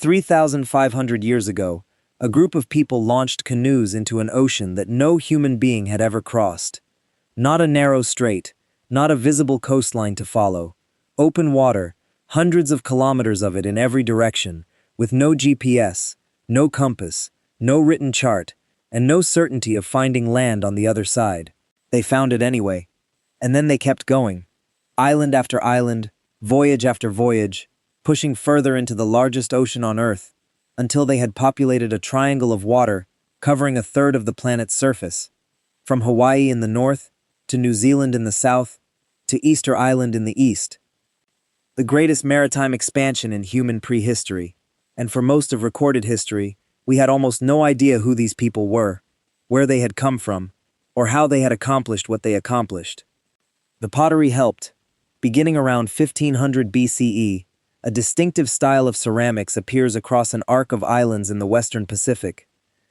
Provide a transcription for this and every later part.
3,500 years ago, a group of people launched canoes into an ocean that no human being had ever crossed. Not a narrow strait, not a visible coastline to follow. Open water, hundreds of kilometers of it in every direction, with no GPS, no compass, no written chart, and no certainty of finding land on the other side. They found it anyway. And then they kept going. Island after island, voyage after voyage, pushing further into the largest ocean on Earth, until they had populated a triangle of water covering a third of the planet's surface, from Hawaii in the north, to New Zealand in the south, to Easter Island in the east. The greatest maritime expansion in human prehistory, and for most of recorded history, we had almost no idea who these people were, where they had come from, or how they had accomplished what they accomplished. The pottery helped. Beginning around 1500 BCE, a distinctive style of ceramics appears across an arc of islands in the western Pacific,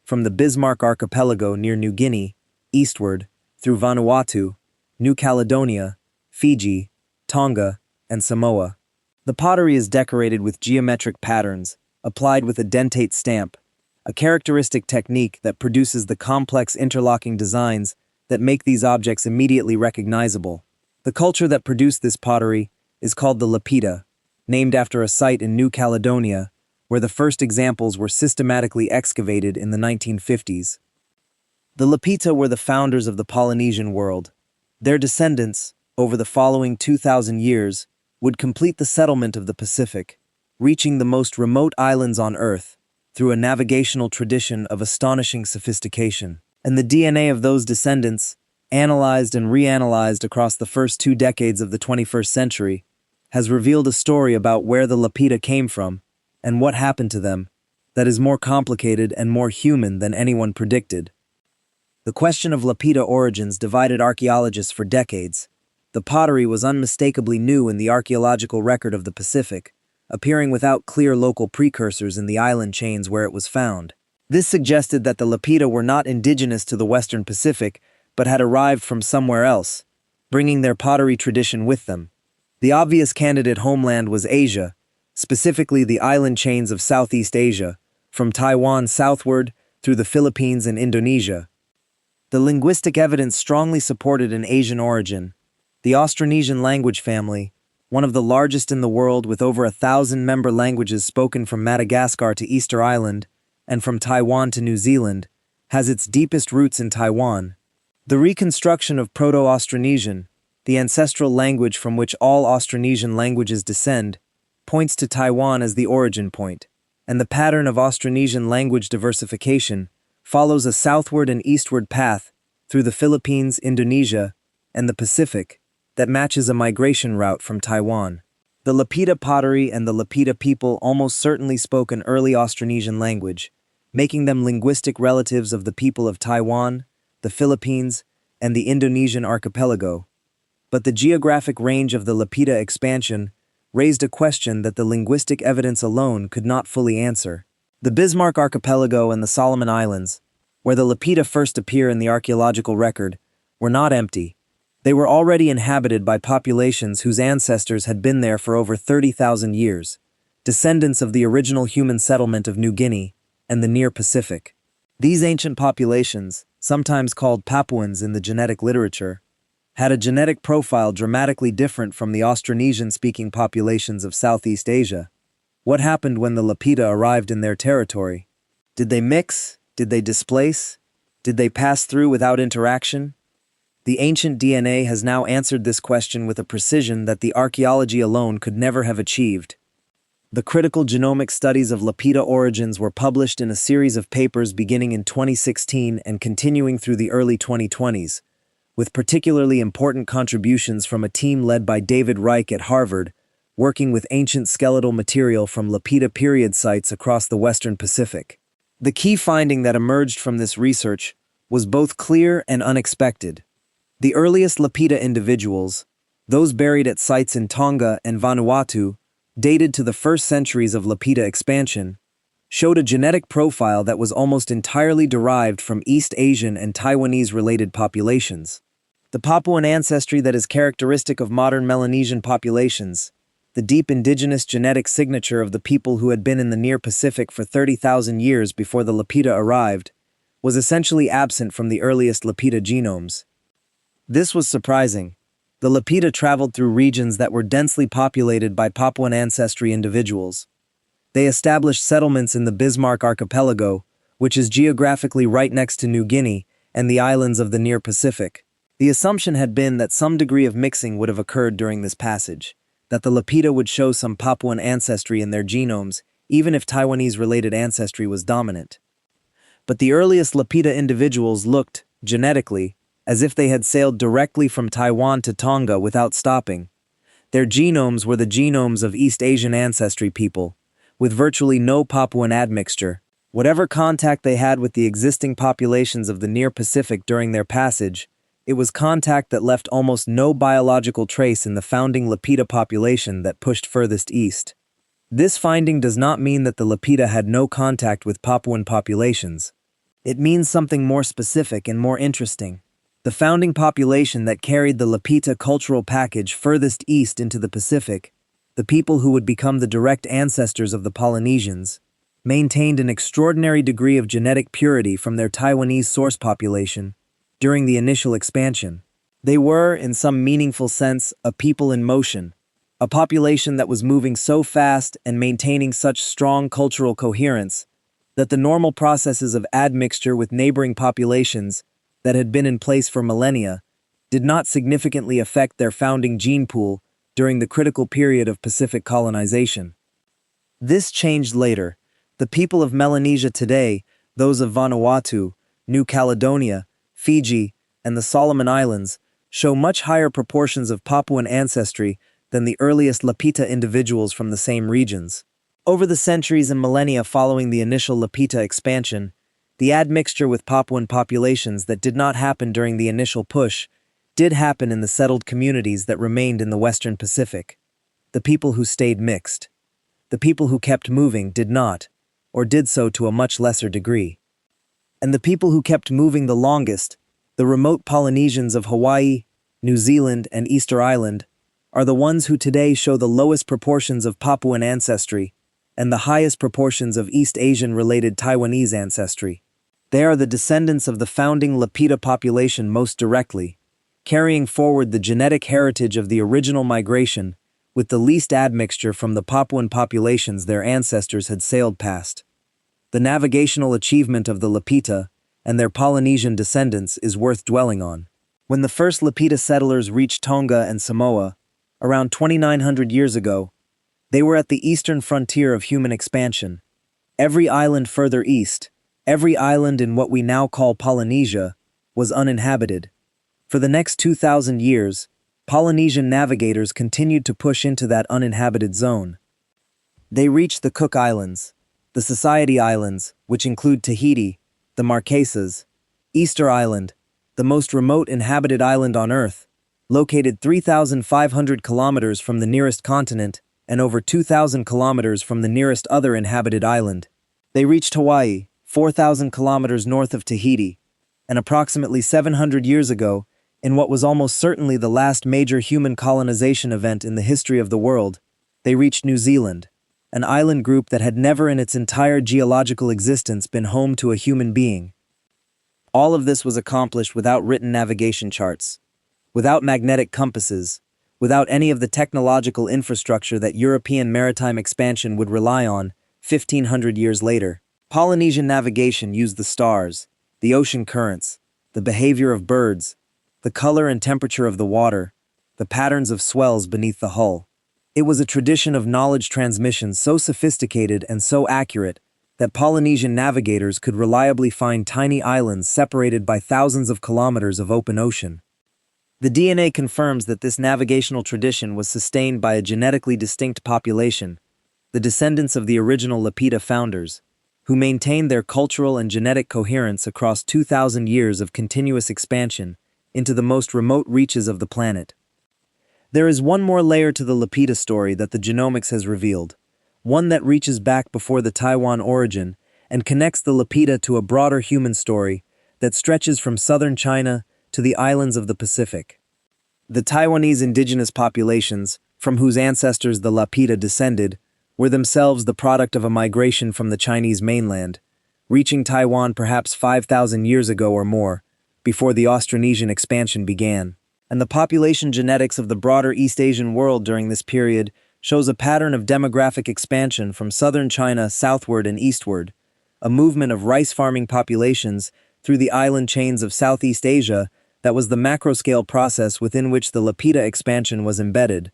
from the Bismarck Archipelago near New Guinea, eastward, through Vanuatu, New Caledonia, Fiji, Tonga, and Samoa. The pottery is decorated with geometric patterns, applied with a dentate stamp, a characteristic technique that produces the complex interlocking designs that make these objects immediately recognizable. The culture that produced this pottery is called the Lapita, named after a site in New Caledonia where the first examples were systematically excavated in the 1950s. The Lapita were the founders of the Polynesian world. Their descendants, over the following 2,000 years, would complete the settlement of the Pacific, reaching the most remote islands on Earth through a navigational tradition of astonishing sophistication. And the DNA of those descendants, analyzed and reanalyzed across the first 2 decades of the 21st century, has revealed a story about where the Lapita came from and what happened to them that is more complicated and more human than anyone predicted. The question of Lapita origins divided archaeologists for decades. The pottery was unmistakably new in the archaeological record of the Pacific, appearing without clear local precursors in the island chains where it was found. This suggested that the Lapita were not indigenous to the Western Pacific, but had arrived from somewhere else, bringing their pottery tradition with them. The obvious candidate homeland was Asia, specifically the island chains of Southeast Asia, from Taiwan southward through the Philippines and Indonesia. The linguistic evidence strongly supported an Asian origin. The Austronesian language family, one of the largest in the world with over 1,000 member languages spoken from Madagascar to Easter Island and from Taiwan to New Zealand, has its deepest roots in Taiwan. The reconstruction of Proto-Austronesian, the ancestral language from which all Austronesian languages descend, points to Taiwan as the origin point, and the pattern of Austronesian language diversification follows a southward and eastward path through the Philippines, Indonesia, and the Pacific that matches a migration route from Taiwan. The Lapita pottery and the Lapita people almost certainly spoke an early Austronesian language, making them linguistic relatives of the people of Taiwan, the Philippines, and the Indonesian archipelago. But the geographic range of the Lapita expansion raised a question that the linguistic evidence alone could not fully answer. The Bismarck Archipelago and the Solomon Islands, where the Lapita first appear in the archaeological record, were not empty. They were already inhabited by populations whose ancestors had been there for over 30,000 years, descendants of the original human settlement of New Guinea and the Near Pacific. These ancient populations, sometimes called Papuans in the genetic literature, had a genetic profile dramatically different from the Austronesian-speaking populations of Southeast Asia. What happened when the Lapita arrived in their territory? Did they mix? Did they displace? Did they pass through without interaction? The ancient DNA has now answered this question with a precision that the archaeology alone could never have achieved. The critical genomic studies of Lapita origins were published in a series of papers beginning in 2016 and continuing through the early 2020s, with particularly important contributions from a team led by David Reich at Harvard, working with ancient skeletal material from Lapita period sites across the Western Pacific. The key finding that emerged from this research was both clear and unexpected. The earliest Lapita individuals, those buried at sites in Tonga and Vanuatu, dated to the first centuries of Lapita expansion, showed a genetic profile that was almost entirely derived from East Asian and Taiwanese-related populations. The Papuan ancestry that is characteristic of modern Melanesian populations the deep indigenous genetic signature of the people who had been in the near Pacific for 30,000 years before the Lapita arrived, was essentially absent from the earliest Lapita genomes. This was surprising. The Lapita traveled through regions that were densely populated by Papuan ancestry individuals. They established settlements in the Bismarck Archipelago, which is geographically right next to New Guinea and the islands of the near Pacific. The assumption had been that some degree of mixing would have occurred during this passage, that the Lapita would show some Papuan ancestry in their genomes, even if Taiwanese-related ancestry was dominant. But the earliest Lapita individuals looked, genetically, as if they had sailed directly from Taiwan to Tonga without stopping. Their genomes were the genomes of East Asian ancestry people, with virtually no Papuan admixture. Whatever contact they had with the existing populations of the near Pacific during their passage, it was contact that left almost no biological trace in the founding Lapita population that pushed furthest east. This finding does not mean that the Lapita had no contact with Papuan populations. It means something more specific and more interesting. The founding population that carried the Lapita cultural package furthest east into the Pacific, the people who would become the direct ancestors of the Polynesians, maintained an extraordinary degree of genetic purity from their Taiwanese source population during the initial expansion. They were, in some meaningful sense, a people in motion, a population that was moving so fast and maintaining such strong cultural coherence that the normal processes of admixture with neighboring populations that had been in place for millennia did not significantly affect their founding gene pool during the critical period of Pacific colonization. This changed later. The people of Melanesia today, those of Vanuatu, New Caledonia, Fiji, and the Solomon Islands, show much higher proportions of Papuan ancestry than the earliest Lapita individuals from the same regions. Over the centuries and millennia following the initial Lapita expansion, the admixture with Papuan populations that did not happen during the initial push did happen in the settled communities that remained in the Western Pacific. The people who stayed mixed. The people who kept moving did not, or did so to a much lesser degree. And the people who kept moving the longest, the remote Polynesians of Hawaii, New Zealand, and Easter Island, are the ones who today show the lowest proportions of Papuan ancestry and the highest proportions of East Asian-related Taiwanese ancestry. They are the descendants of the founding Lapita population most directly, carrying forward the genetic heritage of the original migration with the least admixture from the Papuan populations their ancestors had sailed past. The navigational achievement of the Lapita and their Polynesian descendants is worth dwelling on. When the first Lapita settlers reached Tonga and Samoa, around 2,900 years ago, they were at the eastern frontier of human expansion. Every island further east, every island in what we now call Polynesia, was uninhabited. For the next 2,000 years, Polynesian navigators continued to push into that uninhabited zone. They reached the Cook Islands, the Society Islands, which include Tahiti, the Marquesas, Easter Island, the most remote inhabited island on Earth, located 3,500 kilometers from the nearest continent and over 2,000 kilometers from the nearest other inhabited island. They reached Hawaii, 4,000 kilometers north of Tahiti, and approximately 700 years ago, in what was almost certainly the last major human colonization event in the history of the world, they reached New Zealand, an island group that had never in its entire geological existence been home to a human being. All of this was accomplished without written navigation charts, without magnetic compasses, without any of the technological infrastructure that European maritime expansion would rely on 1,500 years later. Polynesian navigation used the stars, the ocean currents, the behavior of birds, the color and temperature of the water, the patterns of swells beneath the hull. It was a tradition of knowledge transmission so sophisticated and so accurate that Polynesian navigators could reliably find tiny islands separated by thousands of kilometers of open ocean. The DNA confirms that this navigational tradition was sustained by a genetically distinct population, the descendants of the original Lapita founders, who maintained their cultural and genetic coherence across 2,000 years of continuous expansion into the most remote reaches of the planet. There is one more layer to the Lapita story that the genomics has revealed, one that reaches back before the Taiwan origin and connects the Lapita to a broader human story that stretches from southern China to the islands of the Pacific. The Taiwanese indigenous populations, from whose ancestors the Lapita descended, were themselves the product of a migration from the Chinese mainland, reaching Taiwan perhaps 5,000 years ago or more, before the Austronesian expansion began. And the population genetics of the broader East Asian world during this period shows a pattern of demographic expansion from southern China southward and eastward, a movement of rice-farming populations through the island chains of Southeast Asia that was the macro-scale process within which the Lapita expansion was embedded.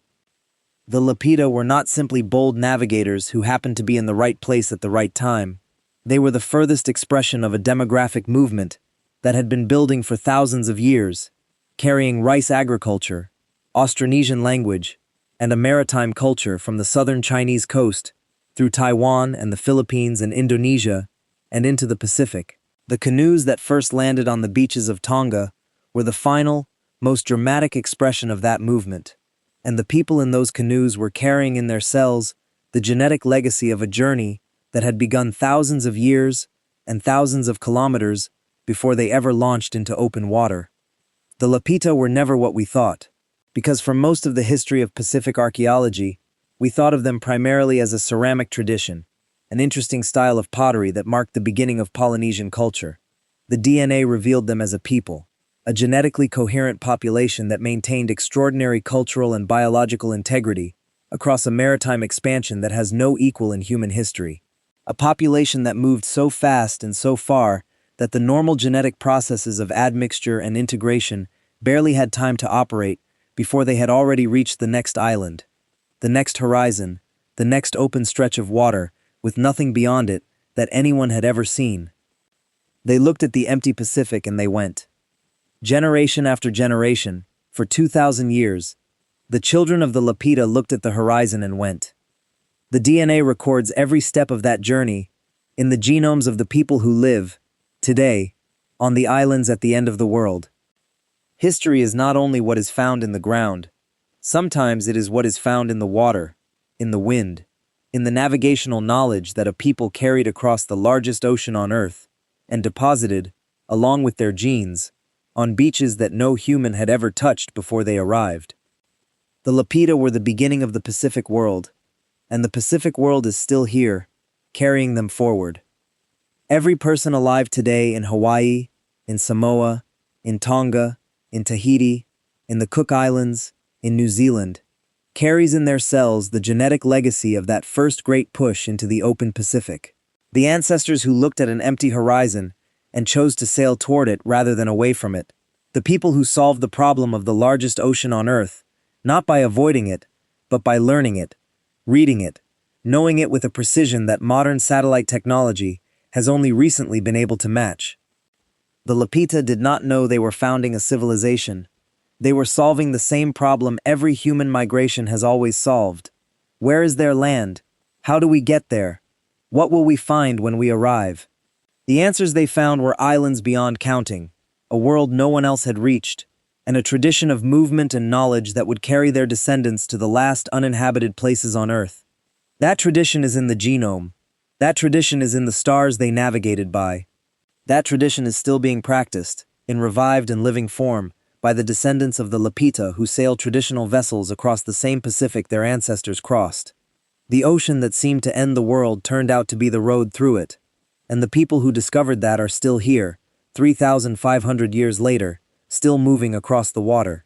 The Lapita were not simply bold navigators who happened to be in the right place at the right time. They were the furthest expression of a demographic movement that had been building for thousands of years, carrying rice agriculture, Austronesian language, and a maritime culture from the southern Chinese coast through Taiwan and the Philippines and Indonesia and into the Pacific. The canoes that first landed on the beaches of Tonga were the final, most dramatic expression of that movement, and the people in those canoes were carrying in their cells the genetic legacy of a journey that had begun thousands of years and thousands of kilometers before they ever launched into open water. The Lapita were never what we thought, because for most of the history of Pacific archaeology, we thought of them primarily as a ceramic tradition, an interesting style of pottery that marked the beginning of Polynesian culture. The DNA revealed them as a people, a genetically coherent population that maintained extraordinary cultural and biological integrity across a maritime expansion that has no equal in human history. A population that moved so fast and so far that the normal genetic processes of admixture and integration barely had time to operate before they had already reached the next island, the next horizon, the next open stretch of water with nothing beyond it that anyone had ever seen. They looked at the empty Pacific and they went. Generation after generation, for 2,000 years, the children of the Lapita looked at the horizon and went. The DNA records every step of that journey in the genomes of the people who live, today, on the islands at the end of the world. History is not only what is found in the ground. Sometimes it is what is found in the water, in the wind, in the navigational knowledge that a people carried across the largest ocean on Earth and deposited, along with their genes, on beaches that no human had ever touched before they arrived. The Lapita were the beginning of the Pacific world, and the Pacific world is still here, carrying them forward. Every person alive today in Hawaii, in Samoa, in Tonga, in Tahiti, in the Cook Islands, in New Zealand, carries in their cells the genetic legacy of that first great push into the open Pacific. The ancestors who looked at an empty horizon and chose to sail toward it rather than away from it. The people who solved the problem of the largest ocean on Earth, not by avoiding it, but by learning it, reading it, knowing it with a precision that modern satellite technology has only recently been able to match. The Lapita did not know they were founding a civilization. They were solving the same problem every human migration has always solved. Where is their land? How do we get there? What will we find when we arrive? The answers they found were islands beyond counting, a world no one else had reached, and a tradition of movement and knowledge that would carry their descendants to the last uninhabited places on Earth. That tradition is in the genome. That tradition is in the stars they navigated by. That tradition is still being practiced, in revived and living form, by the descendants of the Lapita who sailed traditional vessels across the same Pacific their ancestors crossed. The ocean that seemed to end the world turned out to be the road through it, and the people who discovered that are still here, 3,500 years later, still moving across the water.